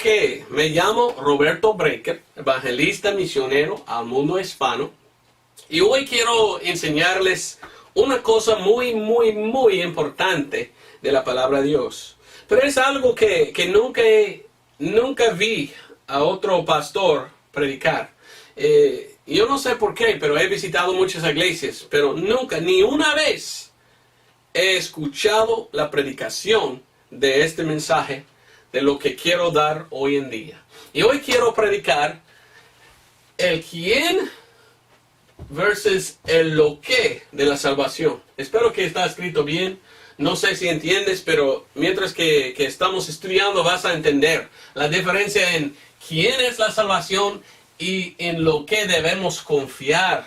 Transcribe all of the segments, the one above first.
Ok, me llamo Roberto Breaker, evangelista misionero al mundo hispano. Y hoy quiero enseñarles una cosa muy importante de la palabra de Dios. Pero es algo que nunca vi a otro pastor predicar. Yo no sé por qué, pero he visitado muchas iglesias, pero nunca, ni una vez, he escuchado la predicación de este mensaje, de lo que quiero dar hoy en día. Y hoy quiero predicar el quién versus el lo que de la salvación. Espero que está escrito bien. No sé si entiendes, pero mientras que estamos estudiando vas a entender la diferencia en quién es la salvación y en lo que debemos confiar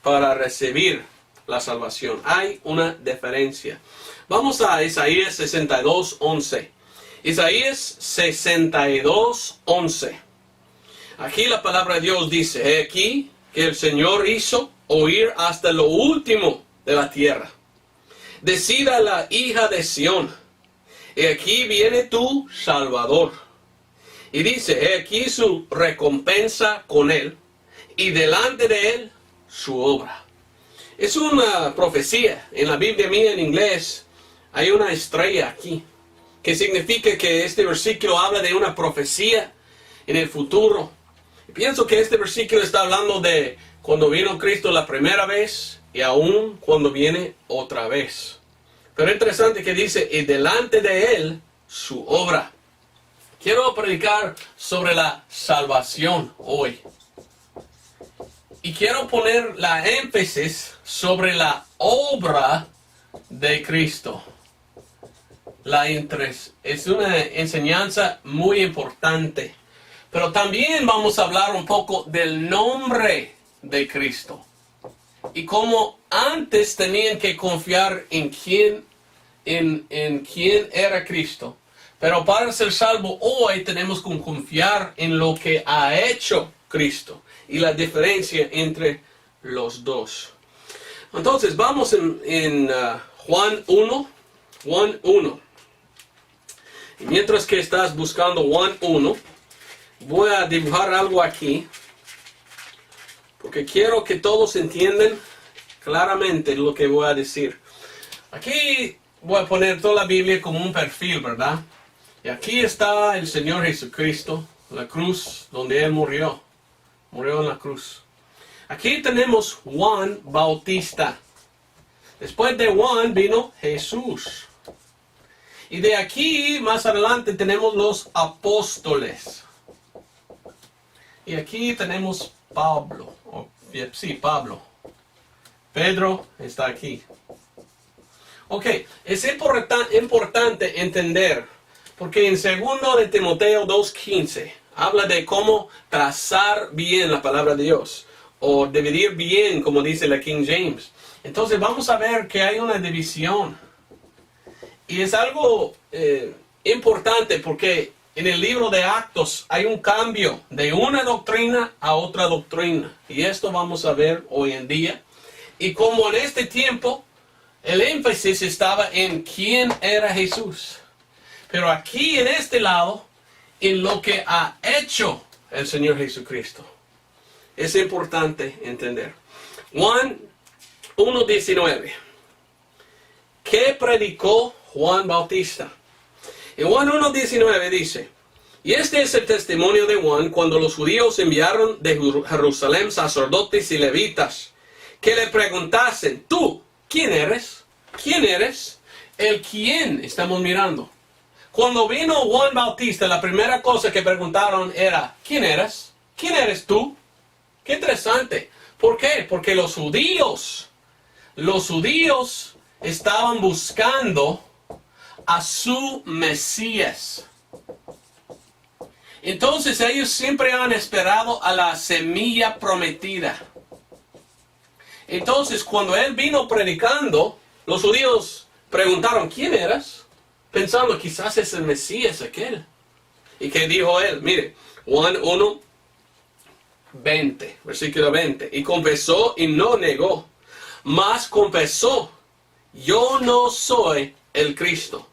para recibir la salvación. Hay una diferencia. Vamos a Isaías 62:11. Isaías 62:11. Aquí la palabra de Dios dice: he aquí que el Señor hizo oír hasta lo último de la tierra. Decida la hija de Sión: he aquí viene tu Salvador. Y dice: he aquí su recompensa con él, y delante de él su obra. Es una profecía. En la Biblia mía en inglés hay una estrella aquí, que significa que este versículo habla de una profecía en el futuro. Pienso que este versículo está hablando de cuando vino Cristo la primera vez y aún cuando viene otra vez. Pero es interesante que dice: y delante de él su obra. Quiero predicar sobre la salvación hoy. Y quiero poner la énfasis sobre la obra de Cristo. Es una enseñanza muy importante. Pero también vamos a hablar un poco del nombre de Cristo. Y cómo antes tenían que confiar en quién era Cristo. Pero para ser salvo hoy tenemos que confiar en lo que ha hecho Cristo. Y la diferencia entre los dos. Entonces vamos en Juan 1. Juan 1. Y mientras que estás buscando Juan 1, voy a dibujar algo aquí, porque quiero que todos entiendan claramente lo que voy a decir. Aquí voy a poner toda la Biblia como un perfil, ¿verdad? Y aquí está el Señor Jesucristo, la cruz donde Él murió. Murió en la cruz. Aquí tenemos Juan Bautista. Después de Juan vino Jesús. Y de aquí, más adelante, tenemos los apóstoles. Y aquí tenemos Pablo. Pablo. Pedro está aquí. Ok, es importante entender, porque en 2 de Timoteo 2:15 habla de cómo trazar bien la palabra de Dios, o dividir bien, como dice la King James. Entonces vamos a ver que hay una división. Y es algo importante porque en el libro de Actos hay un cambio de una doctrina a otra doctrina. Y esto vamos a ver hoy en día. Y como en este tiempo el énfasis estaba en quién era Jesús. Pero aquí en este lado, en lo que ha hecho el Señor Jesucristo. Es importante entender. Juan 1:19. ¿Qué predicó Juan Bautista? En Juan 1:19 dice: y este es el testimonio de Juan cuando los judíos enviaron de Jerusalén sacerdotes y levitas que le preguntasen: tú, ¿quién eres? ¿Quién eres? El quién estamos mirando. Cuando vino Juan Bautista, la primera cosa que preguntaron era: ¿quién eres? ¿Quién eres tú? Qué interesante. ¿Por qué? Porque los judíos estaban buscando a su Mesías. Entonces ellos siempre han esperado a la semilla prometida. Entonces cuando él vino predicando, los judíos preguntaron: ¿quién eras? Pensando quizás es el Mesías aquel. ¿Y qué dijo él? Mire, Juan 1:20, versículo 20. Y confesó y no negó, mas confesó: yo no soy el Cristo.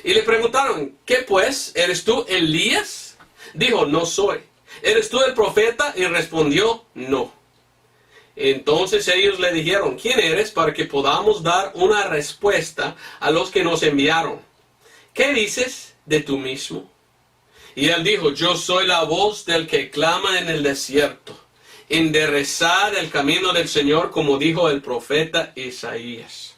Y le preguntaron: ¿qué pues? ¿Eres tú Elías? Dijo, no soy. ¿Eres tú el profeta? Y respondió, no. Entonces ellos le dijeron, ¿quién eres? Para que podamos dar una respuesta a los que nos enviaron. ¿Qué dices de tú mismo? Y él dijo, yo soy la voz del que clama en el desierto. Enderezad el camino del Señor, como dijo el profeta Isaías.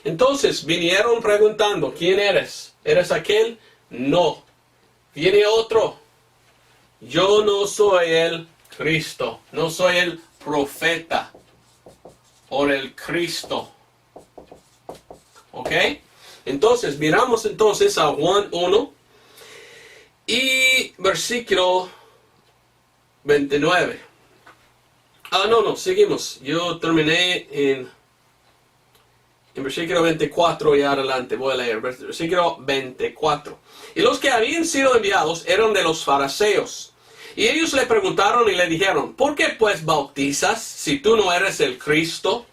Entonces vinieron preguntando, ¿quién eres? ¿Eres aquel? No. Viene otro. Yo no soy el Cristo, no soy el profeta o el Cristo. ¿Ok? Entonces, miramos entonces a Juan 1 y versículo 29. Seguimos. Yo terminé en versículo 24 y adelante. Voy a leer versículo 24. Y los que habían sido enviados eran de los fariseos. Y ellos le preguntaron y le dijeron, ¿por qué pues bautizas si tú no eres el Cristo?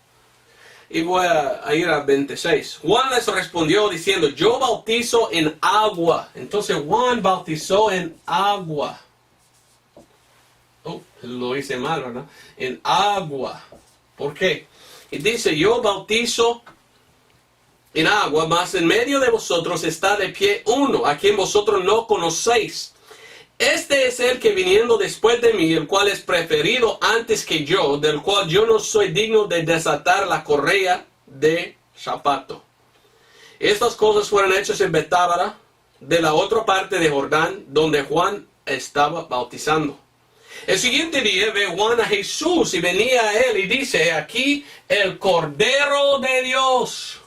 Y voy a ir a 26. Juan les respondió diciendo, yo bautizo en agua. Entonces Juan bautizó en agua. Lo hice mal, ¿verdad? En agua. ¿Por qué? Y dice, yo bautizo en agua, mas en medio de vosotros está de pie uno, a quien vosotros no conocéis. Este es el que viniendo después de mí, el cual es preferido antes que yo, del cual yo no soy digno de desatar la correa de zapato. Estas cosas fueron hechas en Betábara, de la otra parte de Jordán, donde Juan estaba bautizando. El siguiente día ve Juan a Jesús y venía a él y dice, aquí el Cordero de Dios,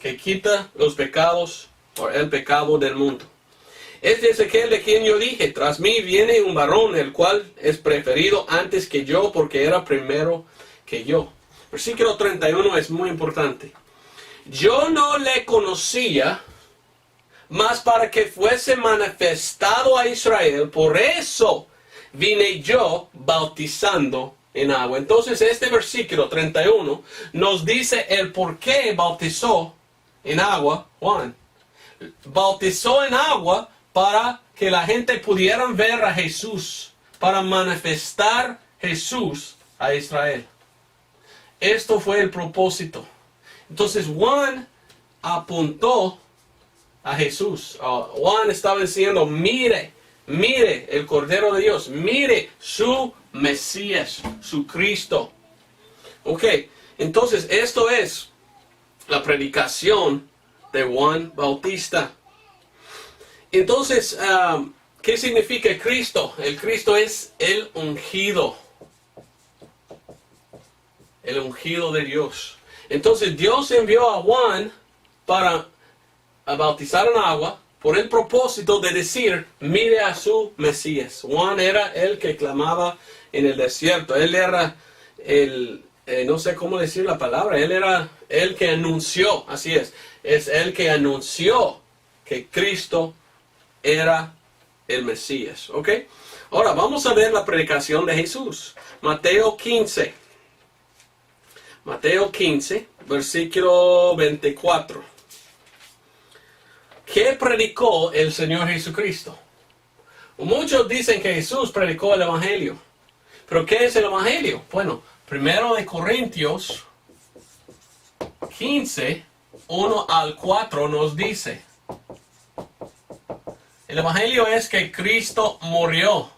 que quita los pecados por el pecado del mundo. Este es aquel de quien yo dije, tras mí viene un varón, el cual es preferido antes que yo, porque era primero que yo. Versículo 31 es muy importante. Yo no le conocía, mas para que fuese manifestado a Israel, por eso vine yo bautizando en agua. Entonces este versículo 31 nos dice el por qué bautizó en agua Juan. Bautizó en agua para que la gente pudiera ver a Jesús, para manifestar Jesús a Israel. Esto fue el propósito. Entonces Juan apuntó a Jesús. Juan estaba diciendo, mire el Cordero de Dios, mire su Mesías, su Cristo. Ok, entonces esto es la predicación de Juan Bautista. Entonces, ¿qué significa Cristo? El Cristo es el ungido. El ungido de Dios. Entonces Dios envió a Juan para bautizar en agua por el propósito de decir, mire a su Mesías. Juan era el que clamaba en el desierto. Él era no sé cómo decir la palabra, él era el que anunció, así es el que anunció que Cristo era el Mesías. ¿Ok? Ahora vamos a ver la predicación de Jesús. Mateo 15, versículo 24. ¿Qué predicó el Señor Jesucristo? Muchos dicen que Jesús predicó el Evangelio. ¿Pero qué es el Evangelio? Bueno, 1 Corintios 15, 1 al 4 nos dice. El Evangelio es que Cristo murió.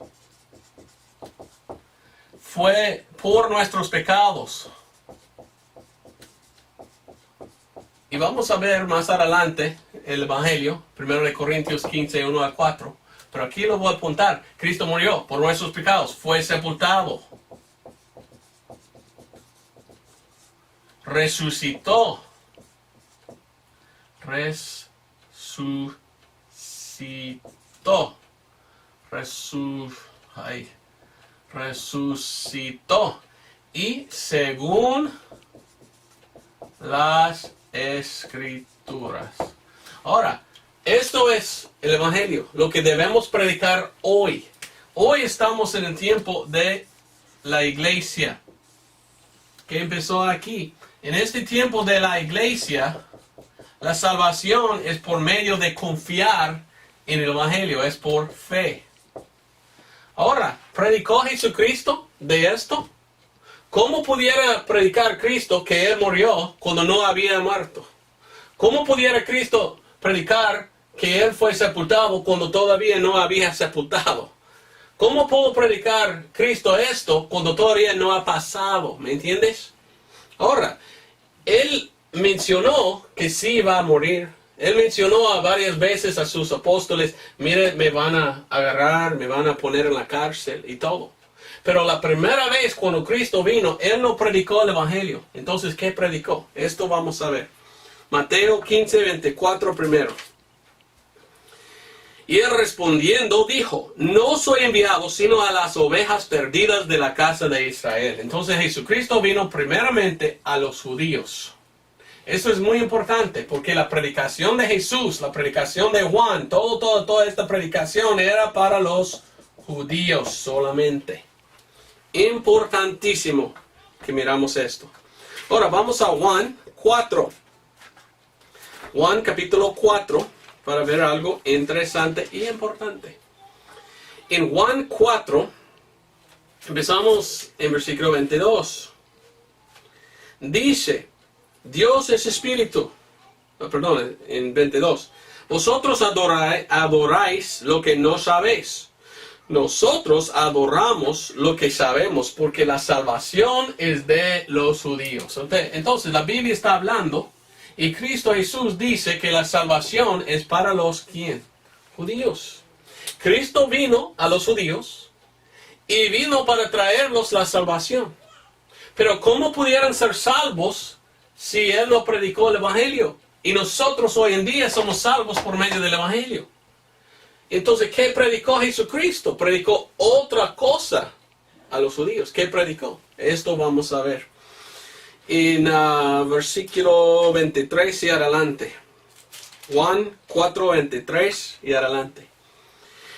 Fue por nuestros pecados. Y vamos a ver más adelante el Evangelio, 1 Corintios 15, 1 al 4. Pero aquí lo voy a apuntar. Cristo murió por nuestros pecados. Fue sepultado. Resucitó. Resucitó. Y según las Escrituras. Ahora, esto es el Evangelio, lo que debemos predicar hoy. Hoy estamos en el tiempo de la iglesia, que empezó aquí. En este tiempo de la iglesia, la salvación es por medio de confiar en el Evangelio, es por fe. Ahora, ¿predicó Jesucristo de esto? ¿Cómo pudiera predicar Cristo que Él murió cuando no había muerto? ¿Cómo pudiera Cristo predicar que Él fue sepultado cuando todavía no había sepultado? ¿Cómo puedo predicar Cristo esto cuando todavía no ha pasado? ¿Me entiendes? Ahora, Él mencionó que sí iba a morir. Él mencionó a varias veces a sus apóstoles, mire, me van a agarrar, me van a poner en la cárcel y todo. Pero la primera vez cuando Cristo vino, Él no predicó el Evangelio. Entonces, ¿qué predicó? Esto vamos a ver. Mateo 15:24 primero. Y Él respondiendo dijo, no soy enviado sino a las ovejas perdidas de la casa de Israel. Entonces Jesucristo vino primeramente a los judíos. Eso es muy importante porque la predicación de Jesús, la predicación de Juan, toda esta predicación era para los judíos solamente. Importantísimo que miramos esto. Ahora vamos a Juan 4. Juan capítulo 4 para ver algo interesante y importante. En Juan 4 empezamos en versículo 22. Dice, Dios es espíritu. Perdón, en 22. Vosotros adoráis lo que no sabéis. Nosotros adoramos lo que sabemos porque la salvación es de los judíos. Entonces la Biblia está hablando y Cristo Jesús dice que la salvación es para los ¿quién? Judíos. Cristo vino a los judíos y vino para traerlos la salvación. Pero ¿cómo pudieran ser salvos si Él no predicó el Evangelio? Y nosotros hoy en día somos salvos por medio del Evangelio. Entonces, ¿qué predicó Jesucristo? Predicó otra cosa a los judíos. ¿Qué predicó? Esto vamos a ver. En versículo 23 y adelante. Juan 4:23 y adelante.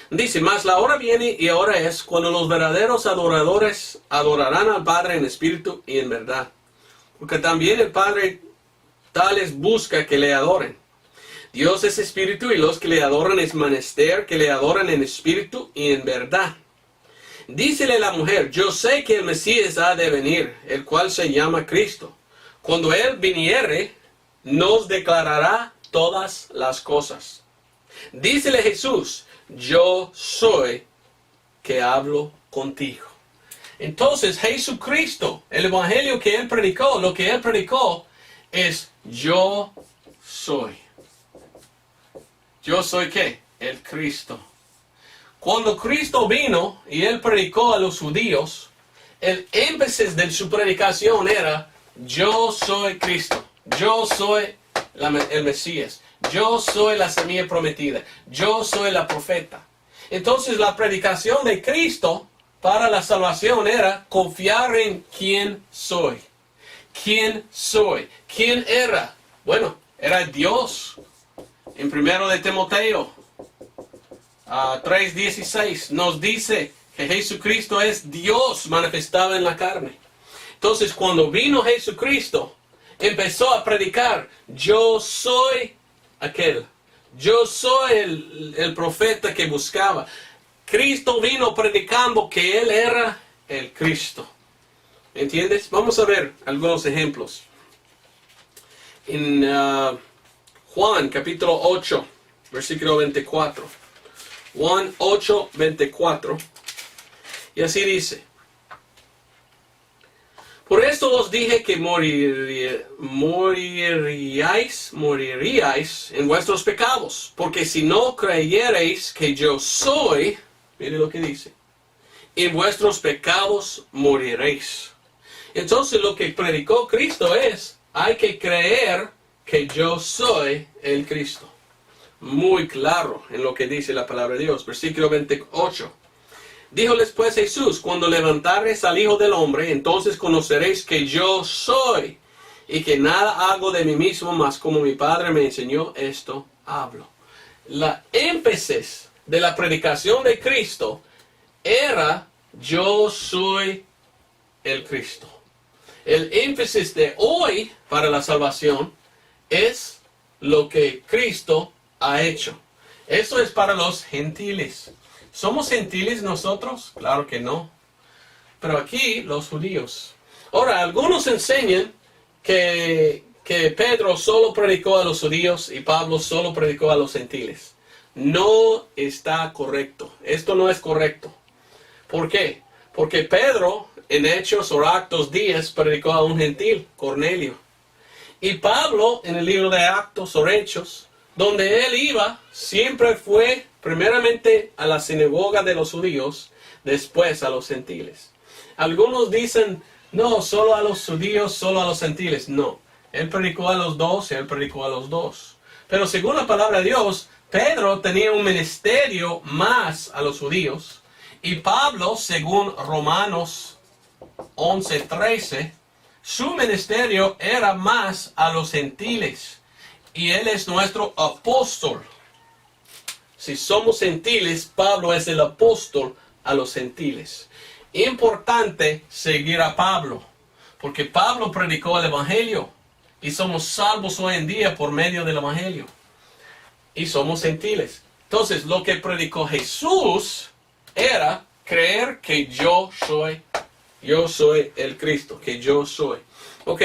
Dice, mas la hora viene y ahora es cuando los verdaderos adoradores adorarán al Padre en espíritu y en verdad. Porque también el Padre tales busca que le adoren. Dios es espíritu y los que le adoran es menester que le adoran en espíritu y en verdad. Dícele la mujer, yo sé que el Mesías ha de venir, el cual se llama Cristo. Cuando Él viniere, nos declarará todas las cosas. Dícele Jesús, yo soy que hablo contigo. Entonces Jesucristo, el Evangelio que Él predicó, lo que Él predicó es yo soy. ¿Yo soy qué? El Cristo. Cuando Cristo vino y Él predicó a los judíos, el énfasis de su predicación era, yo soy Cristo, yo soy el Mesías, yo soy la semilla prometida, yo soy la profeta. Entonces la predicación de Cristo para la salvación era confiar en quién soy. ¿Quién soy? ¿Quién era? Bueno, era Dios. En 1 de Timoteo 3:16 nos dice que Jesucristo es Dios manifestado en la carne. Entonces cuando vino Jesucristo, empezó a predicar, yo soy aquel. Yo soy el profeta que buscaba. Cristo vino predicando que Él era el Cristo. ¿Entiendes? Vamos a ver algunos ejemplos. En Juan capítulo 8, versículo 24. Juan 8, 24. Y así dice. Por esto os dije que moriríais en vuestros pecados. Porque si no creyereis que yo soy, mire lo que dice, en vuestros pecados moriréis. Entonces lo que predicó Cristo es, hay que creer que yo soy el Cristo. Muy claro en lo que dice la palabra de Dios. Versículo 28. Díjoles pues Jesús, cuando levantareis al Hijo del Hombre, entonces conoceréis que yo soy, y que nada hago de mí mismo, mas como mi Padre me enseñó, esto hablo. La énfasis de la predicación de Cristo era, yo soy el Cristo. El énfasis de hoy para la salvación es lo que Cristo ha hecho. Eso es para los gentiles. ¿Somos gentiles nosotros? Claro que no. Pero aquí los judíos. Ahora, algunos enseñan que Pedro solo predicó a los judíos y Pablo solo predicó a los gentiles. No está correcto. Esto no es correcto. ¿Por qué? Porque Pedro en Hechos o Actos 10 predicó a un gentil, Cornelio. Y Pablo en el libro de Actos o Hechos, donde él iba, siempre fue primeramente a la sinagoga de los judíos, después a los gentiles. Algunos dicen, no, solo a los judíos, solo a los gentiles. No, él predicó a los dos y él predicó a los dos. Pero según la palabra de Dios, Pedro tenía un ministerio más a los judíos. Y Pablo, según Romanos 11:13, su ministerio era más a los gentiles. Y él es nuestro apóstol. Si somos gentiles, Pablo es el apóstol a los gentiles. Importante seguir a Pablo, porque Pablo predicó el evangelio y somos salvos hoy en día por medio del evangelio. Y somos gentiles. Entonces, lo que predicó Jesús era creer que yo soy el Cristo, que yo soy. Ok,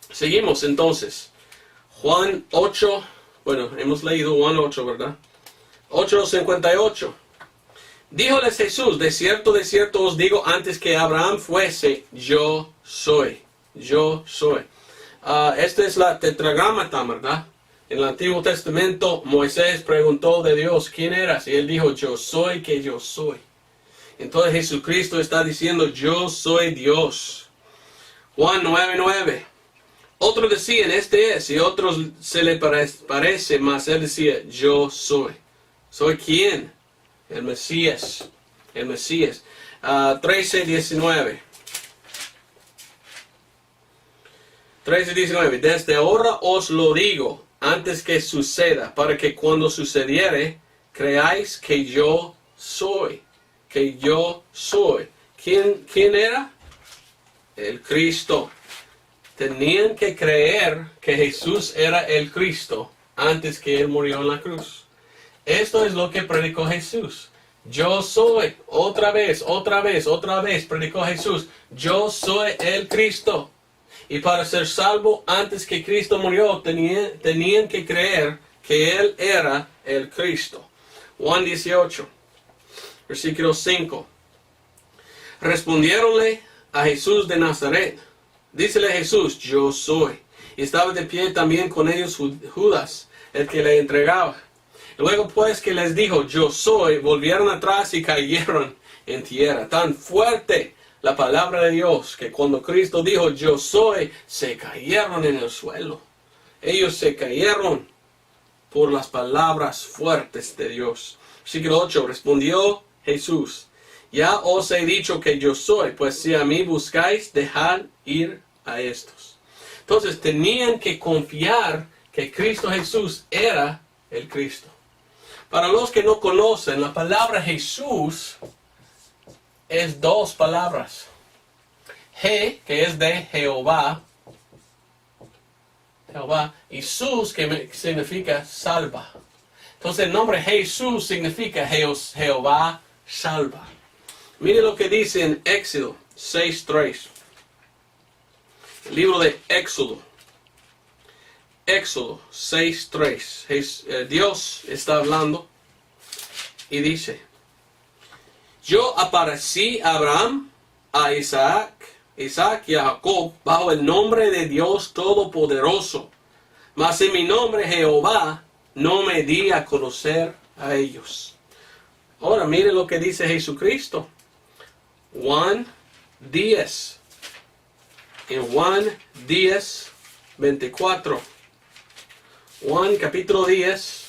seguimos entonces. Juan 8, bueno, hemos leído Juan 8, ¿verdad? 8:58. Díjoles Jesús, de cierto os digo, antes que Abraham fuese, yo soy. Yo soy. Esta es la tetragrámata, ¿verdad? En el Antiguo Testamento, Moisés preguntó de Dios, ¿quién eras? Y él dijo, yo soy que yo soy. Entonces Jesucristo está diciendo, yo soy Dios. Juan 9:9. Otros decían, este es, y otros se le parece, mas él decía, yo soy. ¿Soy quién? El Mesías. El Mesías. 13:19. 13:19. Desde ahora os lo digo, antes que suceda, para que cuando sucediere, creáis que yo soy. Que yo soy. ¿Quién era? El Cristo. Tenían que creer que Jesús era el Cristo antes que Él murió en la cruz. Esto es lo que predicó Jesús. Yo soy, otra vez, predicó Jesús. Yo soy el Cristo. Y para ser salvo antes que Cristo murió, tenían que creer que Él era el Cristo. Juan 18, versículo 5. Respondiéronle a Jesús de Nazaret. Dícele Jesús, yo soy. Y estaba de pie también con ellos Judas, el que le entregaba. Luego pues que les dijo, yo soy, volvieron atrás y cayeron en tierra. Tan fuerte la palabra de Dios, que cuando Cristo dijo, yo soy, se cayeron en el suelo. Ellos se cayeron por las palabras fuertes de Dios. Versículo 8, respondió Jesús, ya os he dicho que yo soy, pues si a mí buscáis, dejad ir a estos. Entonces tenían que confiar que Cristo Jesús era el Cristo. Para los que no conocen, la palabra Jesús es dos palabras. Je, que es de Jehová, y sus, que significa salva. Entonces el nombre Jesús significa Jehová salva. Mire lo que dice en Éxodo 6:3. El libro de Éxodo. Éxodo 6:3. Dios está hablando y dice, yo aparecí a Abraham, a Isaac y a Jacob bajo el nombre de Dios Todopoderoso, mas en mi nombre Jehová no me di a conocer a ellos. Ahora mire lo que dice Jesucristo. Juan 10. En Juan 10:24. Juan capítulo 10,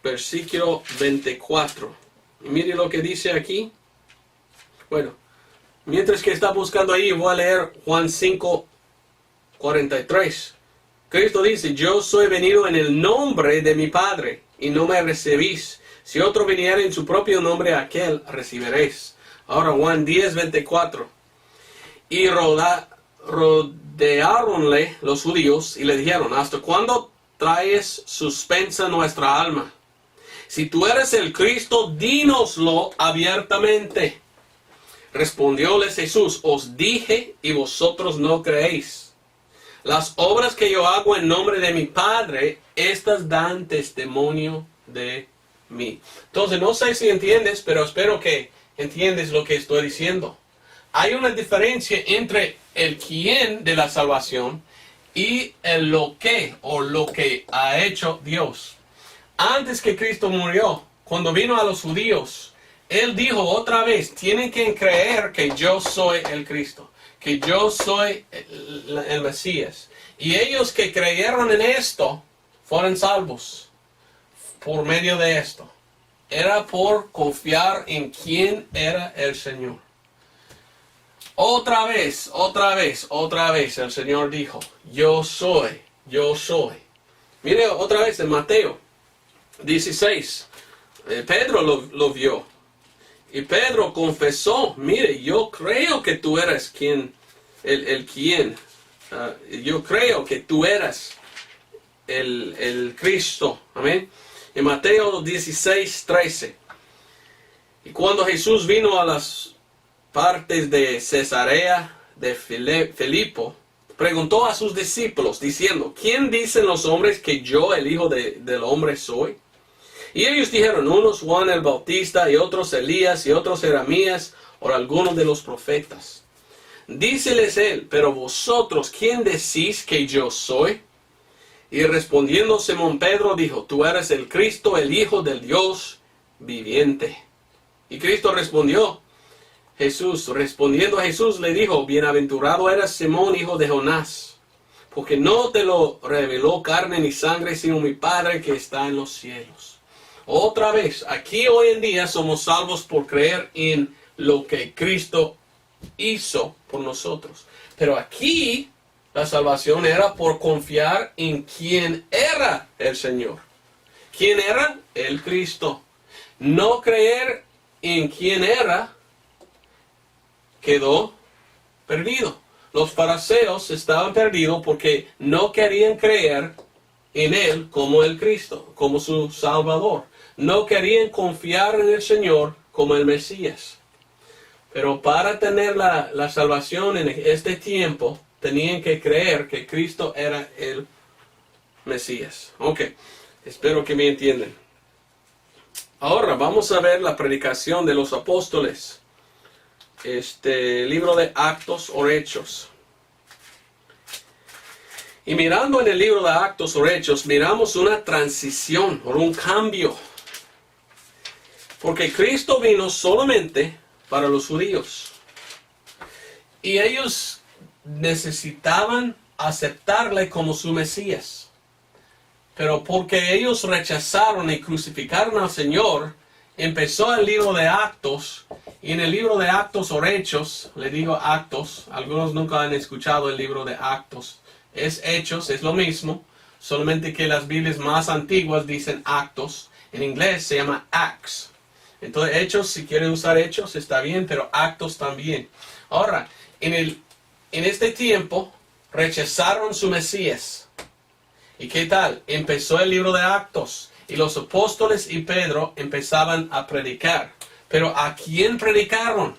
versículo 24. Y mire lo que dice aquí. Bueno, mientras que está buscando ahí, voy a leer Juan 5:43. Cristo dice, yo soy venido en el nombre de mi Padre, y no me recibís. Si otro viniera en su propio nombre, aquel recibiréis. Ahora Juan 10:24. Y rodearonle los judíos y le dijeron, ¿hasta cuándo traes suspensa nuestra alma? Si tú eres el Cristo, dínoslo abiertamente. Respondióles Jesús, os dije y vosotros no creéis. Las obras que yo hago en nombre de mi Padre, estas dan testimonio de mí. Entonces, no sé si entiendes, pero espero que entiendes lo que estoy diciendo. Hay una diferencia entre el quién de la salvación y el lo que o lo que ha hecho Dios. Antes que Cristo murió, cuando vino a los judíos, Él dijo otra vez, tienen que creer que yo soy el Cristo, que yo soy el Mesías. Y ellos que creyeron en esto, fueron salvos por medio de esto. Era por confiar en quién era el Señor. Otra vez, el Señor dijo, yo soy. Mire otra vez en Mateo 16, Pedro lo vio. Y Pedro confesó, mire, yo creo que tú eres el quien. Yo creo que tú eres el Cristo. Amén. En Mateo 16, 13. Y cuando Jesús vino a las partes de Cesarea de Filipo, preguntó a sus discípulos diciendo, ¿quién dicen los hombres que yo, el Hijo del Hombre, soy? Y ellos dijeron, unos Juan el Bautista, y otros Elías, y otros Jeremías, o algunos de los profetas. Díceles él, pero vosotros, ¿quién decís que yo soy? Y respondiendo Simón Pedro dijo, tú eres el Cristo, el Hijo del Dios viviente. Y Cristo respondiendo a Jesús le dijo, bienaventurado eres Simón, hijo de Jonás, porque no te lo reveló carne ni sangre, sino mi Padre que está en los cielos. Otra vez, aquí hoy en día somos salvos por creer en lo que Cristo hizo por nosotros. Pero aquí la salvación era por confiar en quién era el Señor. ¿Quién era? El Cristo. No creer en quién era, quedó perdido. Los fariseos estaban perdidos porque no querían creer en Él como el Cristo, como su Salvador. No querían confiar en el Señor como el Mesías. Pero para tener la salvación en este tiempo, tenían que creer que Cristo era el Mesías. Ok, espero que me entiendan. Ahora vamos a ver la predicación de los apóstoles. Libro de Actos o Hechos. Y mirando en el libro de Actos o Hechos, miramos una transición o un cambio. Porque Cristo vino solamente para los judíos. Y ellos necesitaban aceptarle como su Mesías. Pero porque ellos rechazaron y crucificaron al Señor, empezó el libro de Actos. Y en el libro de Actos o Hechos, le digo Actos, algunos nunca han escuchado el libro de Actos. Es Hechos, es lo mismo, solamente que las Biblias más antiguas dicen Actos. En inglés se llama Acts. Entonces Hechos, si quieren usar Hechos, está bien, pero Actos también. Ahora, en este tiempo, rechazaron su Mesías. ¿Y qué tal? Empezó el libro de Actos. Y los apóstoles y Pedro empezaban a predicar. Pero ¿a quién predicaron?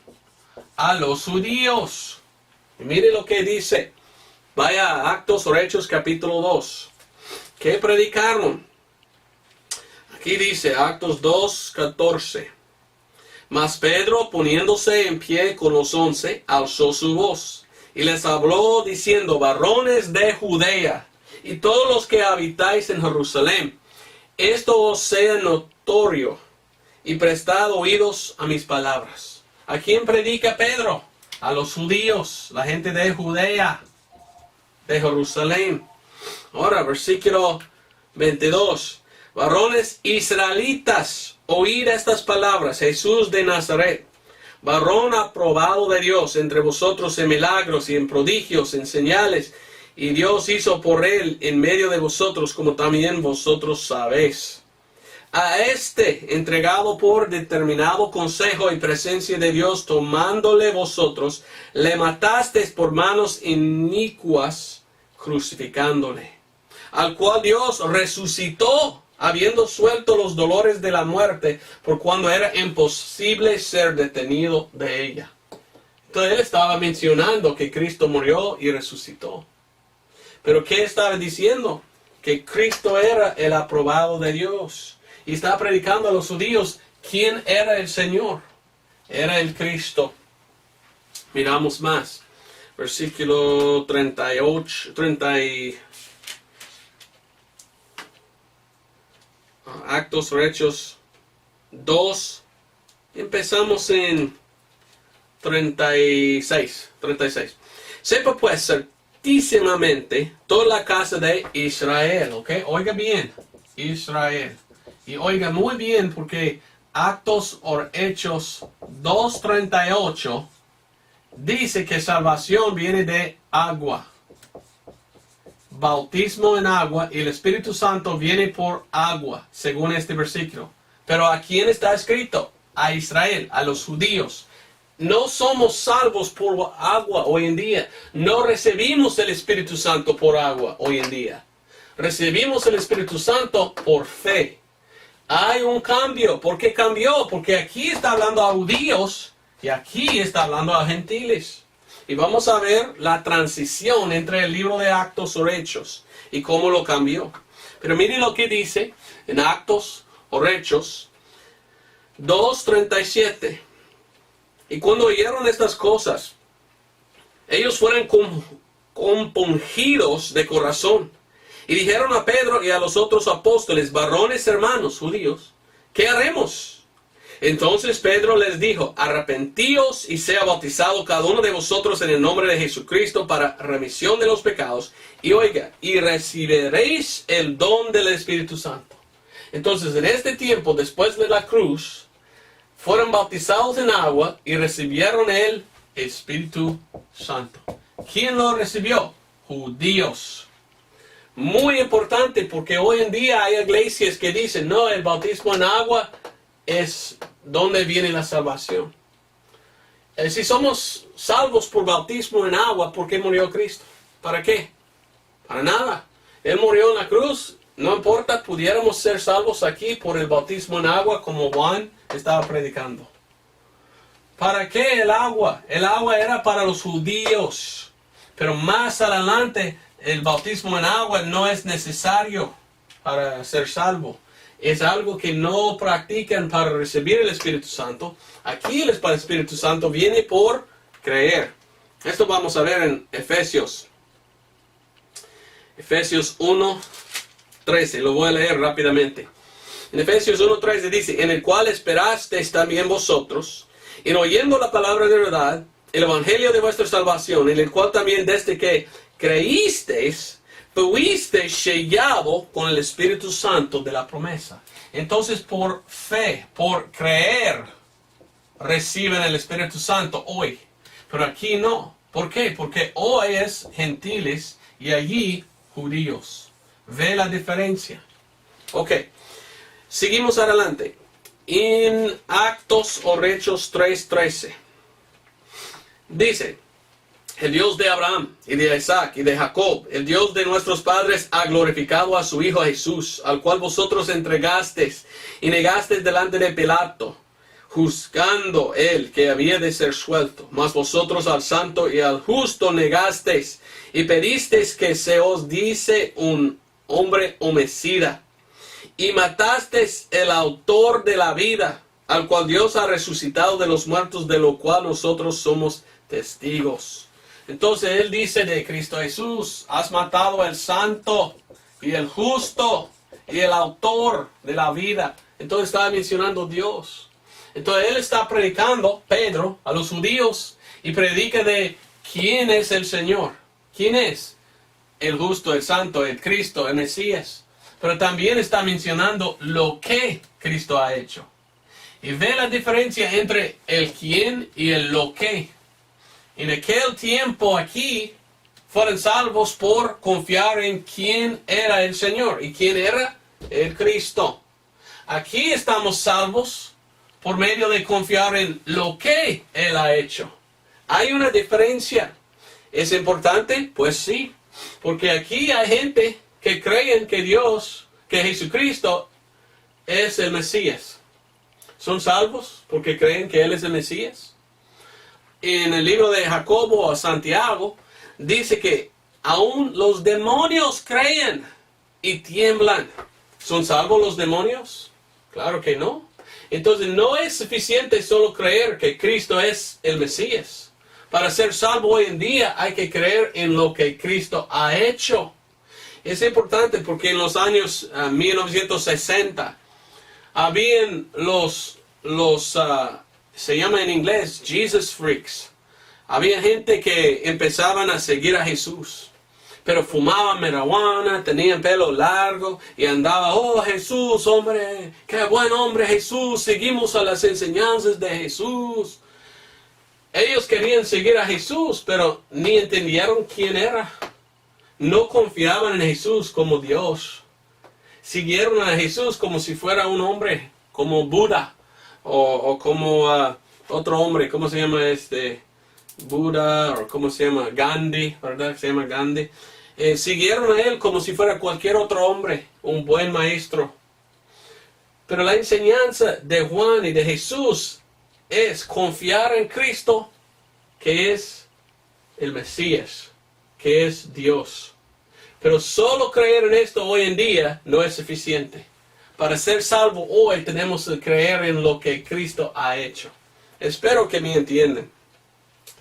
A los judíos. Y mire lo que dice. Vaya a Actos o Hechos capítulo 2. ¿Qué predicaron? Aquí dice Actos 2, 14. Mas Pedro, poniéndose en pie con los 11, alzó su voz y les habló diciendo, varones de Judea y todos los que habitáis en Jerusalén, esto os sea notorio y prestad oídos a mis palabras. ¿A quién predica Pedro? A los judíos, la gente de Judea, de Jerusalén. Ahora, versículo 22. Varones israelitas, oíd estas palabras. Jesús de Nazaret, varón aprobado de Dios entre vosotros en milagros y en prodigios, en señales, y Dios hizo por él en medio de vosotros, como también vosotros sabéis. A este, entregado por determinado consejo y presencia de Dios, tomándole vosotros, le matasteis por manos inicuas, crucificándole. Al cual Dios resucitó habiendo suelto los dolores de la muerte, por cuando era imposible ser detenido de ella. Entonces él estaba mencionando que Cristo murió y resucitó. Pero ¿qué estaba diciendo? Que Cristo era el aprobado de Dios. Y estaba predicando a los judíos quién era el Señor. Era el Cristo. Miramos más. Versículo 38, Actos o Hechos 2. Empezamos en 36. Sepa pues certísimamente toda la casa de Israel. ¿Ok? Oiga bien. Israel. Y oiga muy bien porque Actos o Hechos 2:38 dice que salvación viene de agua. Bautismo en agua y el Espíritu Santo viene por agua, según este versículo. Pero ¿a quién está escrito? A Israel, a los judíos. No somos salvos por agua hoy en día. No recibimos el Espíritu Santo por agua hoy en día. Recibimos el Espíritu Santo por fe. Hay un cambio. ¿Por qué cambió? Porque aquí está hablando a judíos y aquí está hablando a gentiles. Y vamos a ver la transición entre el libro de Actos o Hechos y cómo lo cambió. Pero miren lo que dice en Actos o Hechos 2:37. Y cuando oyeron estas cosas, ellos fueron compungidos de corazón. Y dijeron a Pedro y a los otros apóstoles, varones hermanos judíos, ¿qué haremos? Entonces Pedro les dijo, arrepentíos y sea bautizado cada uno de vosotros en el nombre de Jesucristo para remisión de los pecados. Y oiga, y recibiréis el don del Espíritu Santo. Entonces en este tiempo, después de la cruz, fueron bautizados en agua y recibieron el Espíritu Santo. ¿Quién lo recibió? Judíos. Muy importante porque hoy en día hay iglesias que dicen, no, el bautismo en agua es donde viene la salvación. Si somos salvos por bautismo en agua, ¿por qué murió Cristo? ¿Para qué? Para nada. Él murió en la cruz. No importa, pudiéramos ser salvos aquí por el bautismo en agua como Juan estaba predicando. ¿Para qué el agua? El agua era para los judíos. Pero más adelante, el bautismo en agua no es necesario para ser salvo. Es algo que no practican para recibir el Espíritu Santo. Aquí el Espíritu Santo viene por creer. Esto vamos a ver en Efesios. Efesios 1:13. Lo voy a leer rápidamente. En Efesios 1:13 dice, en el cual esperasteis también vosotros, en oyendo la palabra de verdad, el evangelio de vuestra salvación, en el cual también desde que creísteis, fuisteis sellado con el Espíritu Santo de la promesa. Entonces por fe, por creer, reciben el Espíritu Santo hoy. Pero aquí no. ¿Por qué? Porque hoy es gentiles y allí judíos. ¿Ve la diferencia? Ok. Seguimos adelante. En Actos o Hechos 3:13. Dice, el Dios de Abraham y de Isaac y de Jacob, el Dios de nuestros padres, ha glorificado a su Hijo Jesús, al cual vosotros entregasteis y negasteis delante de Pilato, juzgando él que había de ser suelto. Mas vosotros al santo y al justo negasteis y pedisteis que se os diese un hombre homicida. Y matasteis el autor de la vida, al cual Dios ha resucitado de los muertos, de lo cual nosotros somos testigos. Entonces él dice de Cristo Jesús, has matado al santo y el justo y el autor de la vida. Entonces estaba mencionando Dios. Entonces él está predicando, Pedro, a los judíos y predica de quién es el Señor. ¿Quién es? El justo, el santo, el Cristo, el Mesías. Pero también está mencionando lo que Cristo ha hecho. Y ve la diferencia entre el quién y el lo que. En aquel tiempo aquí fueron salvos por confiar en quién era el Señor. ¿Y quién era? El Cristo. Aquí estamos salvos por medio de confiar en lo que Él ha hecho. ¿Hay una diferencia? ¿Es importante? Pues sí. Porque aquí hay gente que creen que Dios que Jesucristo es el Mesías. ¿Son salvos porque creen que Él es el Mesías? En el libro de Jacobo a Santiago dice que aún los demonios creen y tiemblan. ¿Son salvos los demonios? Claro que no. Entonces no es suficiente solo creer que Cristo es el Mesías. Para ser salvo hoy en día hay que creer en lo que Cristo ha hecho. Es importante porque en los años 1960 habían se llama en inglés Jesus Freaks. Había gente que empezaban a seguir a Jesús, pero fumaban marihuana, tenían pelo largo y andaba, oh Jesús, hombre, qué buen hombre Jesús, seguimos a las enseñanzas de Jesús. Ellos querían seguir a Jesús, pero ni entendieron quién era. No confiaban en Jesús como Dios. Siguieron a Jesús como si fuera un hombre, como Buda, o como otro hombre, ¿cómo se llama Buda, o cómo se llama Gandhi, ¿verdad? Se llama Gandhi. Siguieron a él como si fuera cualquier otro hombre, un buen maestro. Pero la enseñanza de Juan y de Jesús es confiar en Cristo, que es el Mesías, que es Dios. Pero solo creer en esto hoy en día no es suficiente. Para ser salvo hoy tenemos que creer en lo que Cristo ha hecho. Espero que me entiendan.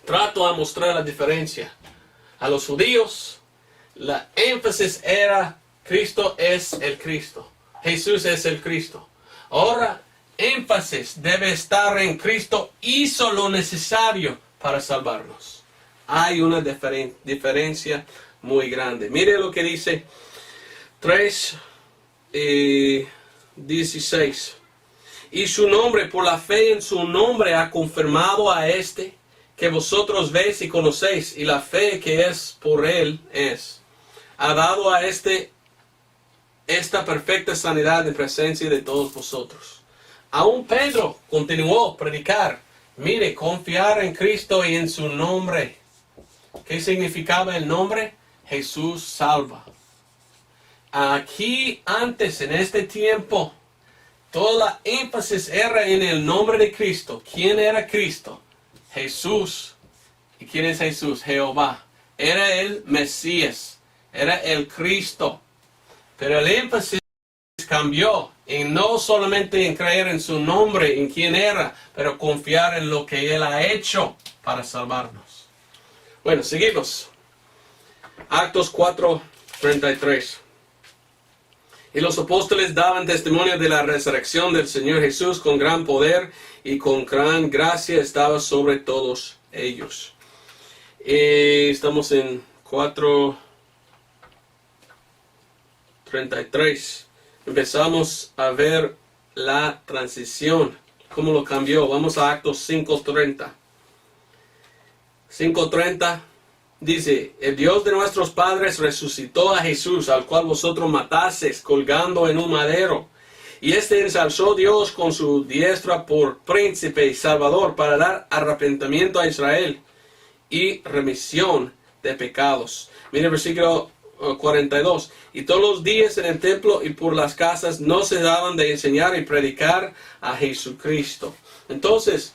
Trato a mostrar la diferencia. A los judíos, la énfasis era Cristo es el Cristo. Jesús es el Cristo. Ahora, énfasis debe estar en Cristo hizo lo necesario para salvarnos. Hay una diferencia muy grande. Mire lo que dice 3:16. Y su nombre, por la fe en su nombre, ha confirmado a que vosotros veis y conocéis, y la fe que es por él ha dado a esta perfecta sanidad en presencia de todos vosotros. Aún Pedro continuó a predicar. Mire, confiar en Cristo y en su nombre. ¿Qué significaba el nombre? Jesús salva. Aquí antes, en este tiempo, toda la énfasis era en el nombre de Cristo. ¿Quién era Cristo? Jesús. ¿Y quién es Jesús? Jehová. Era el Mesías. Era el Cristo. Pero el énfasis cambió. Y no solamente en creer en su nombre, en quién era, pero confiar en lo que Él ha hecho para salvarnos. Bueno, seguimos. Actos 4:33. Y los apóstoles daban testimonio de la resurrección del Señor Jesús con gran poder y con gran gracia estaba sobre todos ellos. Estamos en 4:33. Empezamos a ver la transición, cómo lo cambió. Vamos a Actos 5:30. 5:30 dice, el Dios de nuestros padres resucitó a Jesús, al cual vosotros matasteis colgando en un madero. Y ensalzó Dios con su diestra por príncipe y salvador para dar arrepentimiento a Israel y remisión de pecados. Mire el versículo 42. Y todos los días en el templo y por las casas no se daban de enseñar y predicar a Jesucristo. Entonces,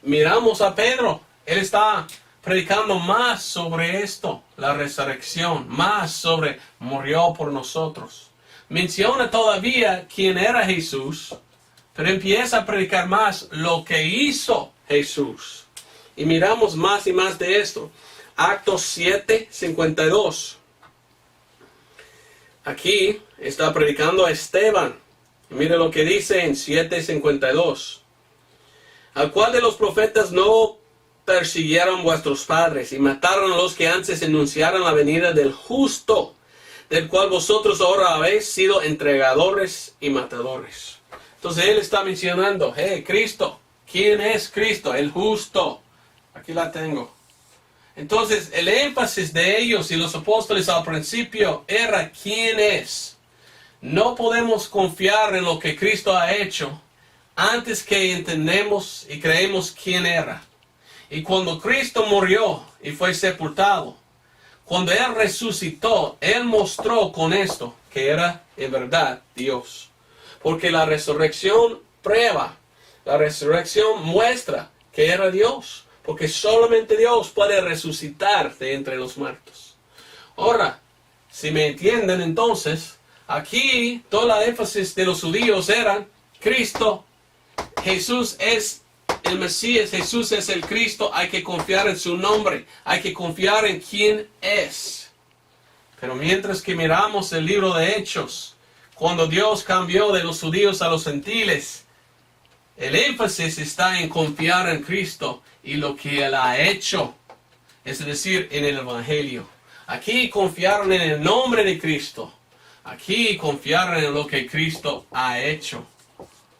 miramos a Pedro. Él está predicando más sobre esto, la resurrección, más sobre murió por nosotros. Menciona todavía quién era Jesús, pero empieza a predicar más lo que hizo Jesús. Y miramos más y más de esto. Actos 7:52. Aquí está predicando a Esteban. Mire lo que dice en 7:52. Al cual de los profetas no persiguieron vuestros padres y mataron a los que antes anunciaron la venida del justo, del cual vosotros ahora habéis sido entregadores y matadores. Entonces él está mencionando, Cristo. ¿Quién es Cristo? El justo. Aquí la tengo. Entonces, el énfasis de ellos y los apóstoles al principio era quién es. No podemos confiar en lo que Cristo ha hecho antes que entendemos y creemos quién era. Y cuando Cristo murió y fue sepultado, cuando Él resucitó, Él mostró con esto que era en verdad Dios. Porque la resurrección prueba, la resurrección muestra que era Dios. Porque solamente Dios puede resucitar de entre los muertos. Ahora, si me entienden entonces, aquí toda la énfasis de los judíos era Cristo, Jesús es el Mesías, Jesús es el Cristo, hay que confiar en su nombre, hay que confiar en quién es. Pero mientras que miramos el libro de Hechos, cuando Dios cambió de los judíos a los gentiles, el énfasis está en confiar en Cristo y lo que Él ha hecho, es decir, en el Evangelio. Aquí confiaron en el nombre de Cristo. Aquí confiaron en lo que Cristo ha hecho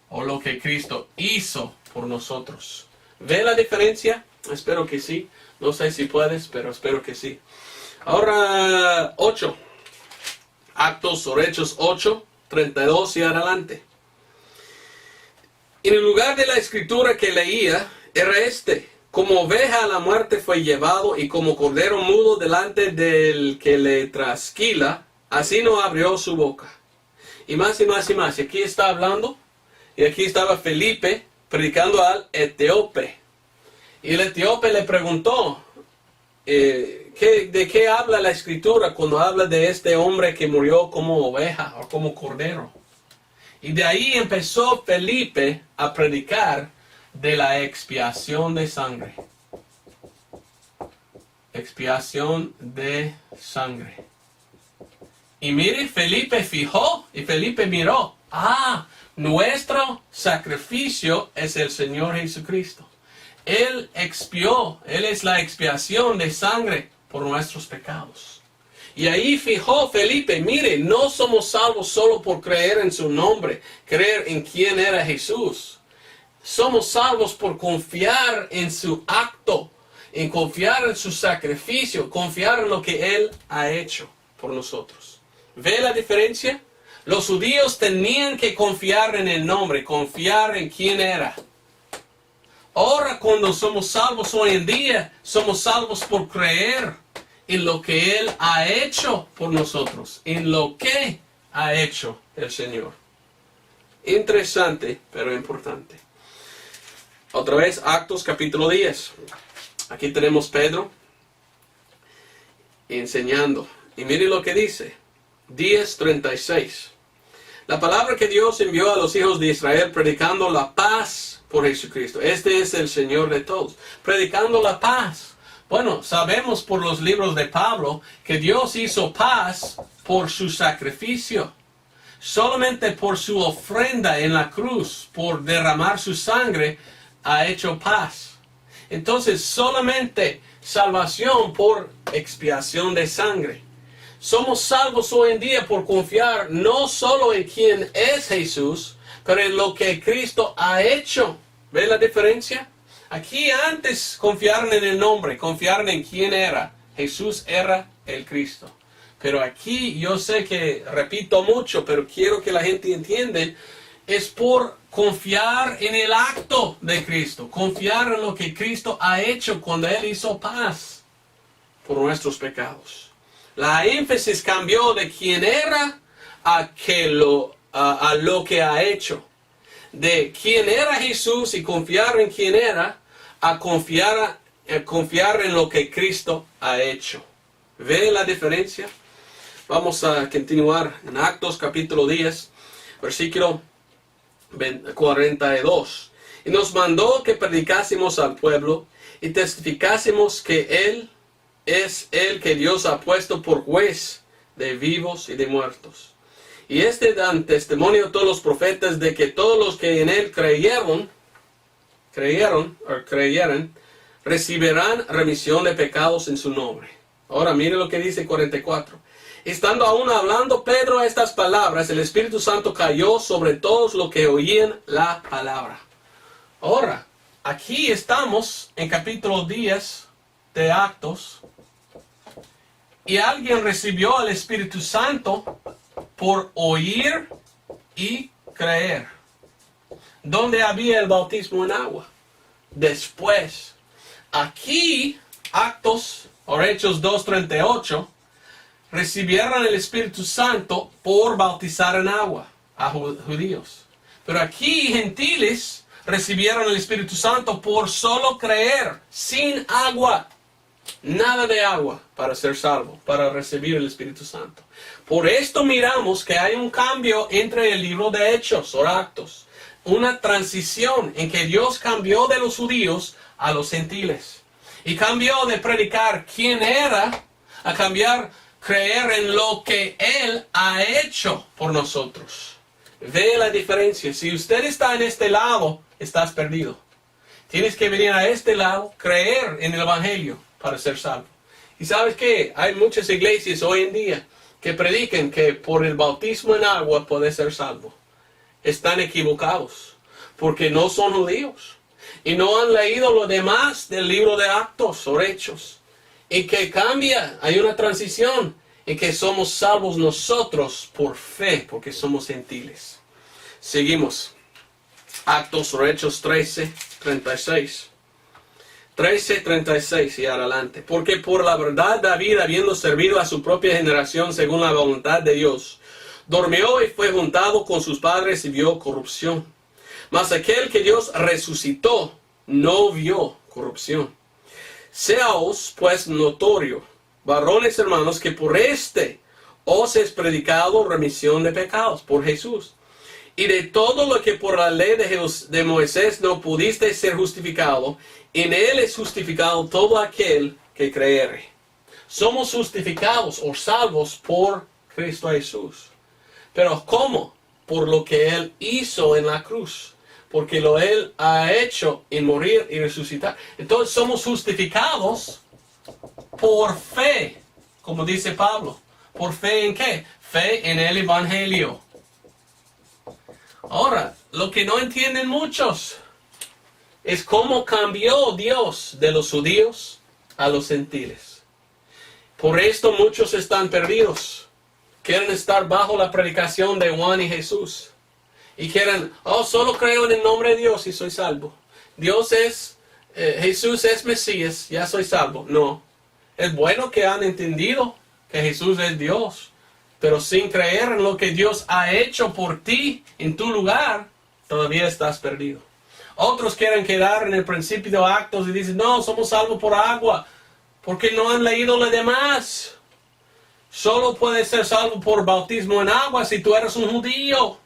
o lo que Cristo hizo por nosotros. ¿Ve la diferencia? Espero que sí. No sé si puedes, pero espero que sí. Ahora 8. Actos o Hechos 8, 32 y adelante. En el lugar de la escritura que leía era este: como oveja a la muerte fue llevado, y como cordero mudo delante del que le trasquila, así no abrió su boca. Y más y más y más. Y aquí está hablando, y aquí estaba Felipe predicando al etíope. Y el etíope le preguntó, ¿de qué habla la escritura cuando habla de este hombre que murió como oveja o como cordero? Y de ahí empezó Felipe a predicar de la expiación de sangre. Expiación de sangre. Y mire, Felipe fijó y Felipe miró. Nuestro sacrificio es el Señor Jesucristo. Él expió, Él es la expiación de sangre por nuestros pecados. Y ahí fijó Felipe, mire, no somos salvos solo por creer en su nombre, creer en quién era Jesús. Somos salvos por confiar en su acto, en confiar en su sacrificio, confiar en lo que Él ha hecho por nosotros. ¿Ve la diferencia? Los judíos tenían que confiar en el nombre, confiar en quién era. Ahora cuando somos salvos hoy en día, somos salvos por creer en lo que Él ha hecho por nosotros, en lo que ha hecho el Señor. Interesante, pero importante. Otra vez, Actos capítulo 10. Aquí tenemos Pedro enseñando. Y mire lo que dice. 10:36. La palabra que Dios envió a los hijos de Israel predicando la paz por Jesucristo. Este es el Señor de todos. Predicando la paz. Bueno, sabemos por los libros de Pablo que Dios hizo paz por su sacrificio. Solamente por su ofrenda en la cruz, por derramar su sangre, ha hecho paz. Entonces, solamente salvación por expiación de sangre. Somos salvos hoy en día por confiar no solo en quién es Jesús, pero en lo que Cristo ha hecho. ¿Ve la diferencia? Aquí antes confiaron en el nombre, confiaron en quién era. Jesús era el Cristo. Pero aquí yo sé que repito mucho, pero quiero que la gente entienda, es por confiar en el acto de Cristo, confiar en lo que Cristo ha hecho cuando Él hizo paz por nuestros pecados. La énfasis cambió de quién era a lo que ha hecho. De quién era Jesús y confiar en quién era, a confiar en lo que Cristo ha hecho. ¿Ve la diferencia? Vamos a continuar en Actos capítulo 10, versículo 42. Y nos mandó que predicásemos al pueblo y testificásemos que Él es el que Dios ha puesto por juez de vivos y de muertos. Y dan testimonio a todos los profetas de que todos los que en Él creyeron, recibirán remisión de pecados en su nombre. Ahora mire lo que dice 44. Estando aún hablando Pedro estas palabras, el Espíritu Santo cayó sobre todos los que oían la palabra. Ahora, aquí estamos en capítulo 10 de Actos. Y alguien recibió al Espíritu Santo por oír y creer. ¿Dónde había el bautismo en agua? Después. Aquí, Actos o Hechos 2:38, recibieron el Espíritu Santo por bautizar en agua a judíos. Pero aquí gentiles recibieron el Espíritu Santo por solo creer, sin agua. Nada de agua para ser salvo, para recibir el Espíritu Santo. Por esto miramos que hay un cambio entre el libro de Hechos o Actos. Una transición en que Dios cambió de los judíos a los gentiles. Y cambió de predicar quién era a cambiar creer en lo que Él ha hecho por nosotros. Ve la diferencia. Si usted está en este lado, estás perdido. Tienes que venir a este lado, creer en el Evangelio para ser salvo. Y ¿sabes qué? Hay muchas iglesias hoy en día que predican que por el bautismo en agua puede ser salvo. Están equivocados, porque no son judíos y no han leído lo demás del libro de Actos o Hechos. Y que cambia, hay una transición en que somos salvos nosotros por fe, porque somos gentiles. Seguimos. Actos o Hechos 13:36. 13:36 y adelante. Porque por la verdad David, habiendo servido a su propia generación según la voluntad de Dios, durmió y fue juntado con sus padres y vio corrupción. Mas aquel que Dios resucitó no vio corrupción. Seaos pues notorio, varones hermanos, que por os es predicado remisión de pecados por Jesús. Y de todo lo que por la ley de Moisés no pudiste ser justificado, en él es justificado todo aquel que creere. Somos justificados o salvos por Cristo Jesús. Pero ¿cómo? Por lo que Él hizo en la cruz. Porque Él ha hecho en morir y resucitar. Entonces somos justificados por fe. Como dice Pablo. ¿Por fe en qué? Fe en el Evangelio. Ahora, lo que no entienden muchos es cómo cambió Dios de los judíos a los gentiles. Por esto muchos están perdidos. Quieren estar bajo la predicación de Juan y Jesús. Y quieren, solo creo en el nombre de Dios y soy salvo. Jesús es Mesías, ya soy salvo. No. Es bueno que han entendido que Jesús es Dios. Pero sin creer en lo que Dios ha hecho por ti en tu lugar, todavía estás perdido. Otros quieren quedar en el principio de Actos y dicen, no, somos salvos por agua. Porque no han leído lo demás. Solo puedes ser salvo por bautismo en agua si tú eres un judío.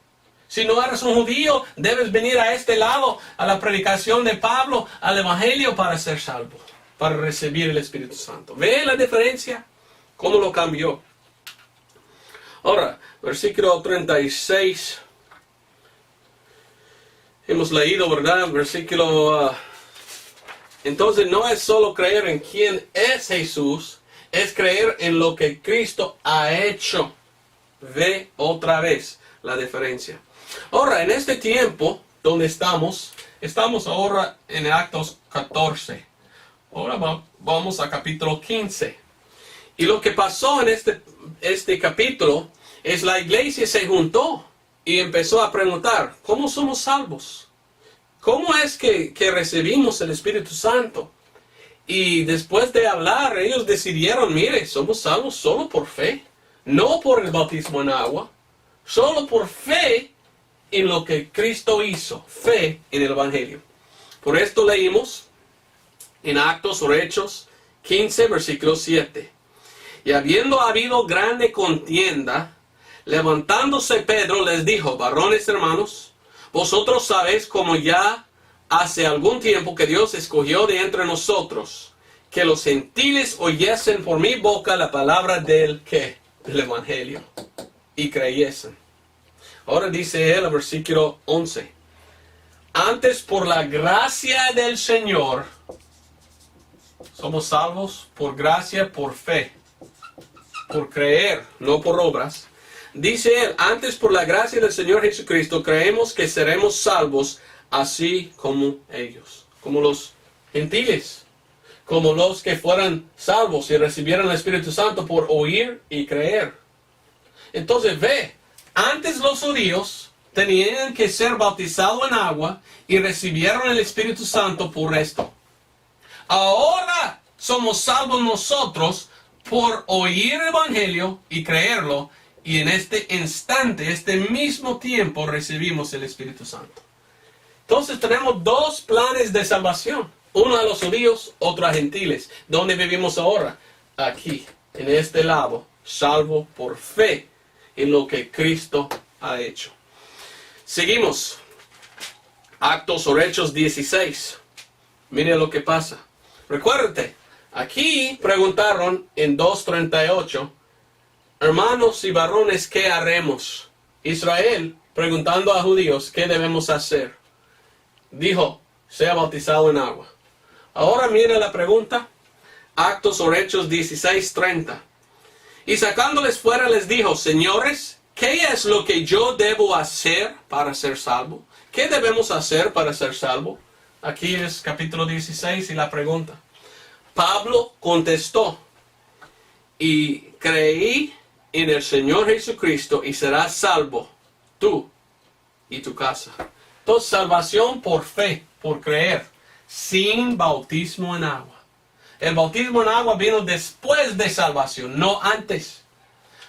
Si no eres un judío, debes venir a este lado, a la predicación de Pablo, al Evangelio para ser salvo, para recibir el Espíritu Santo. ¿Ve la diferencia? ¿Cómo lo cambió? Ahora, versículo 36. Hemos leído, ¿verdad? Versículo... entonces no es solo creer en quién es Jesús, es creer en lo que Cristo ha hecho. Ve otra vez la diferencia. Ahora, en este tiempo donde estamos ahora en Actos 14. Ahora vamos a capítulo 15. Y lo que pasó en este capítulo es la iglesia se juntó y empezó a preguntar, ¿cómo somos salvos? ¿Cómo es que recibimos el Espíritu Santo? Y después de hablar, ellos decidieron, mire, somos salvos solo por fe. No por el bautismo en agua. Solo por fe en lo que Cristo hizo. Fe en el Evangelio. Por esto leímos en Actos o Hechos 15, versículo 7. Y habiendo habido grande contienda, levantándose Pedro les dijo, varones hermanos, vosotros sabéis como ya hace algún tiempo que Dios escogió de entre nosotros, que los gentiles oyesen por mi boca la palabra del Evangelio, y creyesen. Ahora dice él, el versículo 11, antes por la gracia del Señor, somos salvos por gracia, por fe, por creer, no por obras. Dice él, antes por la gracia del Señor Jesucristo, creemos que seremos salvos así como ellos, como los gentiles, como los que fueran salvos y recibieran el Espíritu Santo por oír y creer. Entonces ve, antes los judíos tenían que ser bautizados en agua y recibieron el Espíritu Santo por esto. Ahora somos salvos nosotros por oír el Evangelio y creerlo, y en este instante, este mismo tiempo, recibimos el Espíritu Santo. Entonces tenemos dos planes de salvación. Uno a los judíos, otro a gentiles. ¿Dónde vivimos ahora? Aquí, en este lado, salvo por fe en lo que Cristo ha hecho. Seguimos. Actos o Hechos 16. Mire lo que pasa. Recuérdate, aquí preguntaron en 2:38, hermanos y varones, ¿qué haremos? Israel preguntando a judíos, ¿qué debemos hacer? Dijo, sea bautizado en agua. Ahora mire la pregunta. Actos o Hechos 16:30. Y sacándoles fuera les dijo, señores, ¿qué es lo que yo debo hacer para ser salvo? ¿Qué debemos hacer para ser salvo? Aquí es capítulo 16 y la pregunta. Pablo contestó, y creí en el Señor Jesucristo y serás salvo, tú y tu casa. Entonces, salvación por fe, por creer, sin bautismo en agua. El bautismo en agua vino después de salvación, no antes.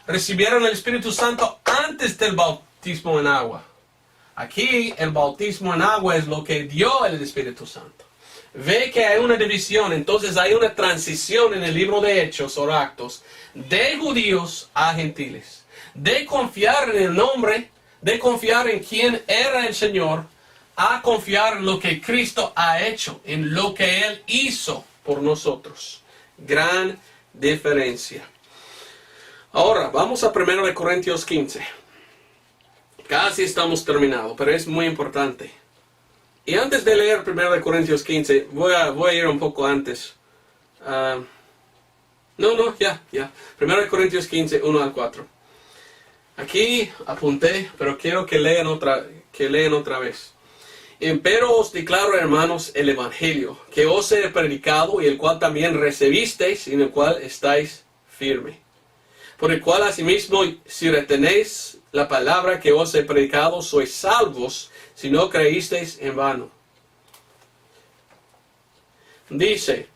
Recibieron el Espíritu Santo antes del bautismo en agua. Aquí el bautismo en agua es lo que dio el Espíritu Santo. Ve que hay una división, entonces hay una transición en el libro de Hechos o Actos, de judíos a gentiles. De confiar en el nombre, de confiar en quién era el Señor, a confiar en lo que Cristo ha hecho, en lo que Él hizo por nosotros. Gran diferencia. Ahora, vamos a 1 Corintios 15. Casi estamos terminados, pero es muy importante. Y antes de leer 1 Corintios 15, voy a ir un poco antes. Ya. 1 Corintios 15, 1 al 4. Aquí apunté, pero quiero que lean otra vez. Empero os declaro, hermanos, el Evangelio, que os he predicado y el cual también recibisteis, y en el cual estáis firmes. Por el cual asimismo, si retenéis la palabra que os he predicado, sois salvos, si no creísteis en vano. Dice,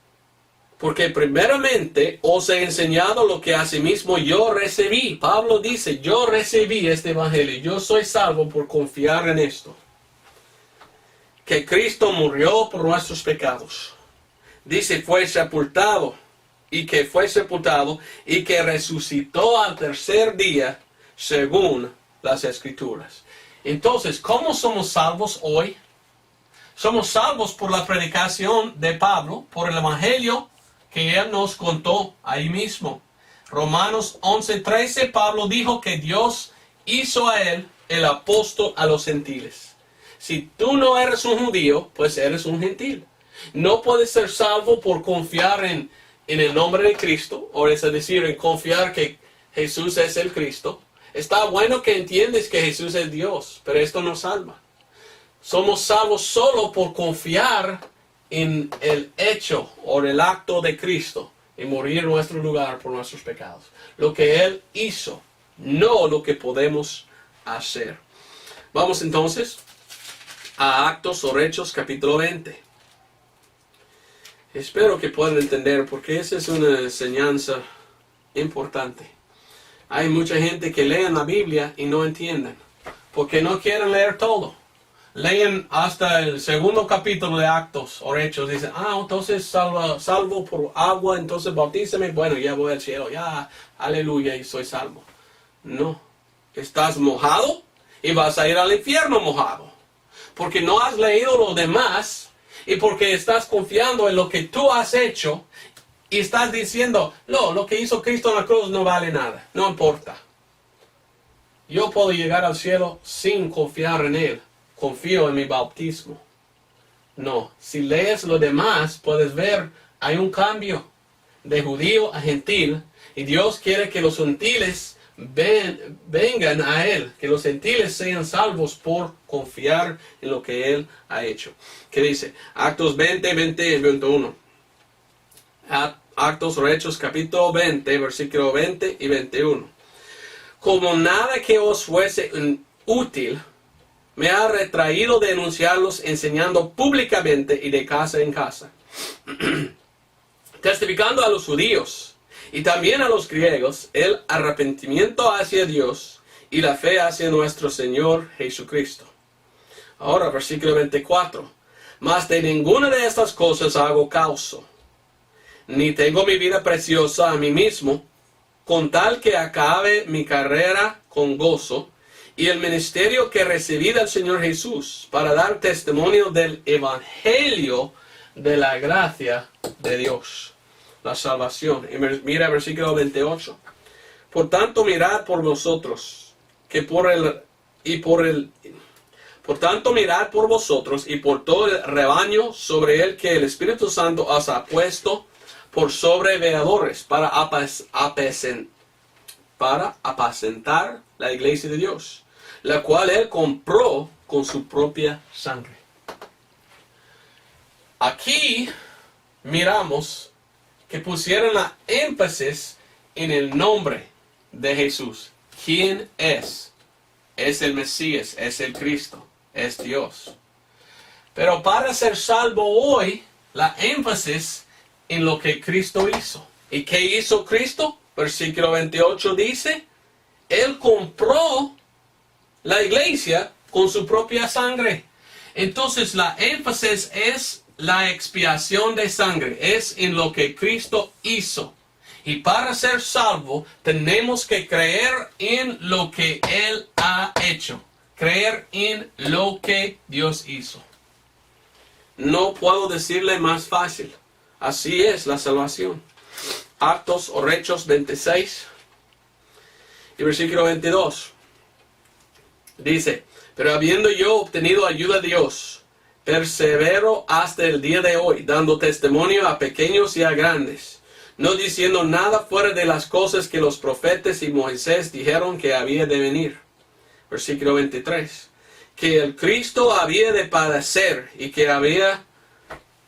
porque primeramente os he enseñado lo que asimismo yo recibí. Pablo dice, yo recibí este Evangelio, yo soy salvo por confiar en esto. Que Cristo murió por nuestros pecados. Dice, fue sepultado y que resucitó al tercer día según las Escrituras. Entonces, ¿cómo somos salvos hoy? Somos salvos por la predicación de Pablo, por el Evangelio que él nos contó ahí mismo. Romanos 11:13, Pablo dijo que Dios hizo a él el apóstol a los gentiles. Si tú no eres un judío, pues eres un gentil. No puedes ser salvo por confiar en el nombre de Cristo, o es decir, en confiar que Jesús es el Cristo. Está bueno que entiendes que Jesús es Dios, pero esto no salva. Somos salvos solo por confiar en el hecho o el acto de Cristo y morir en nuestro lugar por nuestros pecados. Lo que Él hizo, no lo que podemos hacer. Vamos entonces a Actos o Hechos capítulo 20. Espero que puedan entender porque esa es una enseñanza importante. Hay mucha gente que lee la Biblia y no entienden porque no quieren leer todo. Leen hasta el segundo capítulo de Actos o Hechos. Dicen, entonces salvo por agua, entonces bautízame. Bueno, ya voy al cielo, ya, aleluya, y soy salvo. No, estás mojado y vas a ir al infierno mojado. Porque no has leído lo demás y porque estás confiando en lo que tú has hecho y estás diciendo, no, lo que hizo Cristo en la cruz no vale nada, no importa. Yo puedo llegar al cielo sin confiar en Él. Confío en mi bautismo. No, si lees lo demás, puedes ver, hay un cambio de judío a gentil, y Dios quiere que los gentiles vengan a Él, que los gentiles sean salvos por confiar en lo que Él ha hecho. ¿Qué dice? Actos 20, 20 y 21. Actos o Hechos capítulo 20, versículo 20 y 21. Como nada que os fuese útil, me ha retraído de denunciarlos enseñando públicamente y de casa en casa. testificando a los judíos y también a los griegos el arrepentimiento hacia Dios y la fe hacia nuestro Señor Jesucristo. Ahora, versículo 24. Mas de ninguna de estas cosas hago caso, ni tengo mi vida preciosa a mí mismo, con tal que acabe mi carrera con gozo y el ministerio que recibí del Señor Jesús, para dar testimonio del evangelio de la gracia de Dios, la salvación. Y mira versículo 28. Por tanto, mirad por vosotros, por tanto, mirad por vosotros y por todo el rebaño sobre el que el Espíritu Santo os ha puesto por sobreveadores para apacentar la iglesia de Dios, la cual Él compró con su propia sangre. Aquí miramos que pusieron la énfasis en el nombre de Jesús. ¿Quién es? Es el Mesías, es el Cristo, es Dios. Pero para ser salvo hoy, la énfasis en lo que Cristo hizo. ¿Y qué hizo Cristo? Versículo 28 dice, Él compró la iglesia con su propia sangre. Entonces la énfasis es la expiación de sangre, es en lo que Cristo hizo. Y para ser salvo tenemos que creer en lo que Él ha hecho. Creer en lo que Dios hizo. No puedo decirle más fácil. Así es la salvación. Actos o Hechos 26 y versículo 22. Dice, pero habiendo yo obtenido ayuda de Dios, persevero hasta el día de hoy, dando testimonio a pequeños y a grandes, no diciendo nada fuera de las cosas que los profetas y Moisés dijeron que había de venir. Versículo 23. Que el Cristo había de padecer y que había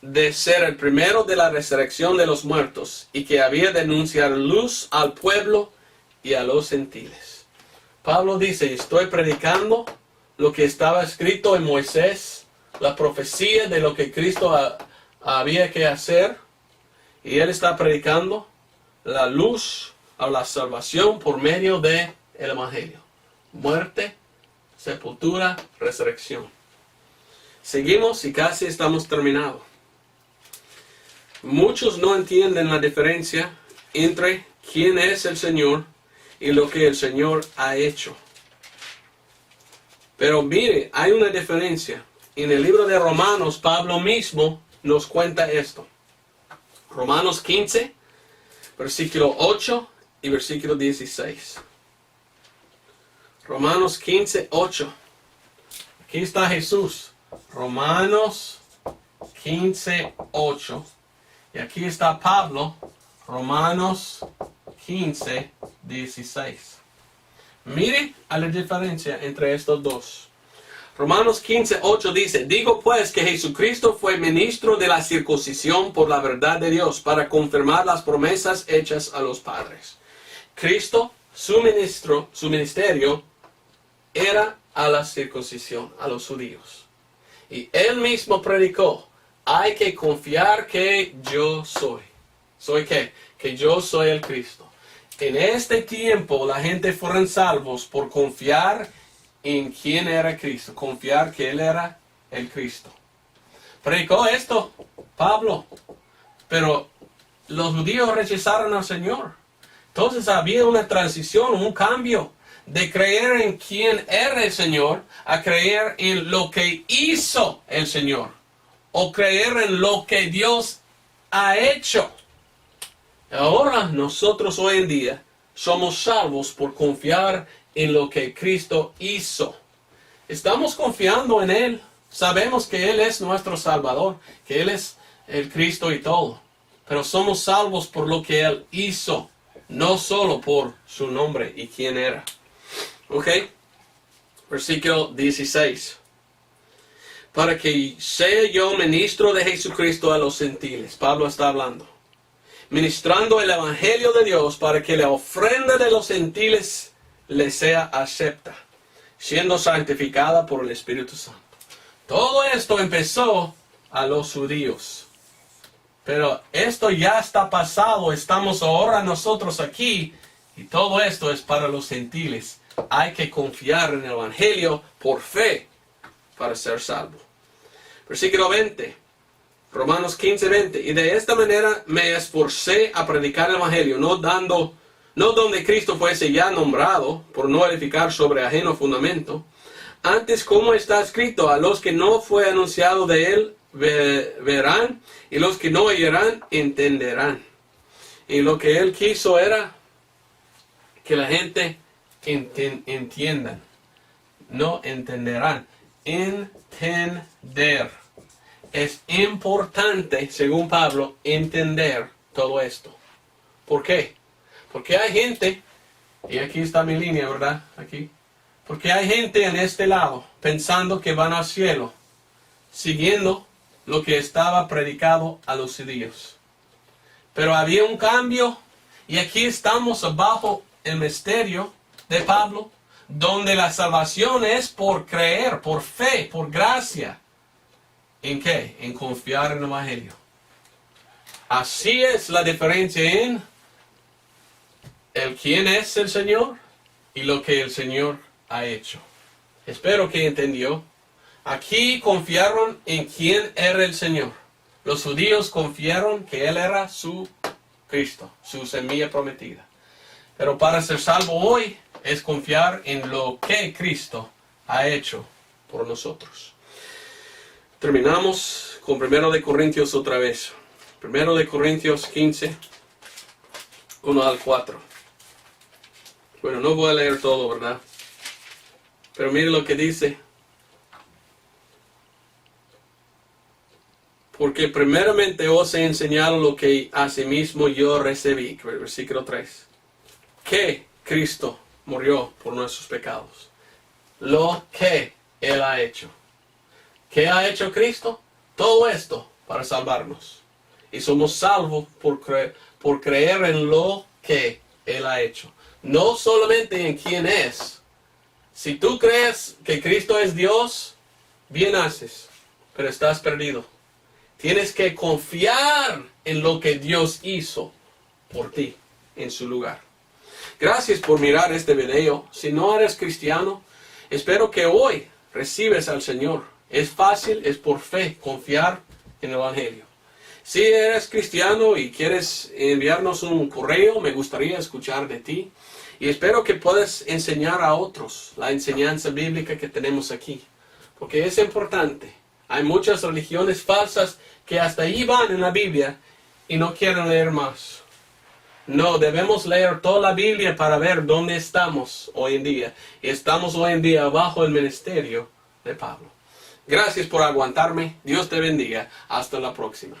de ser el primero de la resurrección de los muertos y que había de anunciar luz al pueblo y a los gentiles. Pablo dice, estoy predicando lo que estaba escrito en Moisés, la profecía de lo que Cristo había que hacer, y él está predicando la luz a la salvación por medio del evangelio. Muerte, sepultura, resurrección. Seguimos y casi estamos terminados. Muchos no entienden la diferencia entre quién es el Señor y lo que el Señor ha hecho. Pero mire, hay una diferencia. En el libro de Romanos, Pablo mismo nos cuenta esto. Romanos 15, versículo 8 y versículo 16. Romanos 15, 8. Aquí está Jesús. Romanos 15, 8. Y aquí está Pablo, Romanos 15, 16. Mire a la diferencia entre estos dos. Romanos 15, 8 dice, digo pues que Jesucristo fue ministro de la circuncisión por la verdad de Dios, para confirmar las promesas hechas a los padres. Cristo, su ministerio, era a la circuncisión, a los judíos. Y él mismo predicó, hay que confiar que yo soy. ¿Soy qué? Que yo soy el Cristo. En este tiempo la gente fueron salvos por confiar en quién era Cristo. Confiar que Él era el Cristo. Predicó esto Pablo. Pero los judíos rechazaron al Señor. Entonces había una transición, un cambio de creer en quién era el Señor a creer en lo que hizo el Señor. O creer en lo que Dios ha hecho. Ahora nosotros hoy en día somos salvos por confiar en lo que Cristo hizo. Estamos confiando en Él. Sabemos que Él es nuestro Salvador, que Él es el Cristo y todo. Pero somos salvos por lo que Él hizo, no solo por su nombre y quién era. ¿Ok? Versículo 16. Para que sea yo ministro de Jesucristo a los gentiles. Pablo está hablando. Ministrando el evangelio de Dios para que la ofrenda de los gentiles les sea acepta, siendo santificada por el Espíritu Santo. Todo esto empezó a los judíos. Pero esto ya está pasado, estamos ahora nosotros aquí, y todo esto es para los gentiles. Hay que confiar en el Evangelio por fe para ser salvo. Versículo 20, Romanos 15, 20. Y de esta manera me esforcé a predicar el Evangelio, no donde Cristo fuese ya nombrado, por no edificar sobre ajeno fundamento. Antes, como está escrito, a los que no fue anunciado de él verán, y los que no oirán entenderán. Y lo que él quiso era que la gente entiendan. No entenderán. Entender. Es importante, según Pablo, entender todo esto. ¿Por qué? Porque hay gente, y aquí está mi línea, ¿verdad? Aquí. Porque hay gente en este lado pensando que van al cielo, siguiendo lo que estaba predicado a los judíos. Pero había un cambio, y aquí estamos bajo el misterio de Pablo, donde la salvación es por creer, por fe, por gracia. ¿En qué? En confiar en el Evangelio. Así es la diferencia en el quién es el Señor y lo que el Señor ha hecho. Espero que entendió. Aquí confiaron en quién era el Señor. Los judíos confiaron que Él era su Cristo, su semilla prometida. Pero para ser salvo hoy es confiar en lo que Cristo ha hecho por nosotros. Terminamos con 1 Corintios otra vez. 1 Corintios 15, 1 al 4. Bueno, no voy a leer todo, ¿verdad? Pero mire lo que dice. Porque primeramente os he enseñado lo que asimismo yo recibí. Versículo 3. Que Cristo murió por nuestros pecados. Lo que Él ha hecho. ¿Qué ha hecho Cristo? Todo esto para salvarnos. Y somos salvos por creer en lo que Él ha hecho. No solamente en quién es. Si tú crees que Cristo es Dios, bien haces, pero estás perdido. Tienes que confiar en lo que Dios hizo por ti, en su lugar. Gracias por mirar este video. Si no eres cristiano, espero que hoy recibes al Señor. Es fácil, es por fe, confiar en el Evangelio. Si eres cristiano y quieres enviarnos un correo, me gustaría escuchar de ti. Y espero que puedas enseñar a otros la enseñanza bíblica que tenemos aquí. Porque es importante. Hay muchas religiones falsas que hasta ahí van en la Biblia y no quieren leer más. No, debemos leer toda la Biblia para ver dónde estamos hoy en día. Y estamos hoy en día bajo el ministerio de Pablo. Gracias por aguantarme. Dios te bendiga. Hasta la próxima.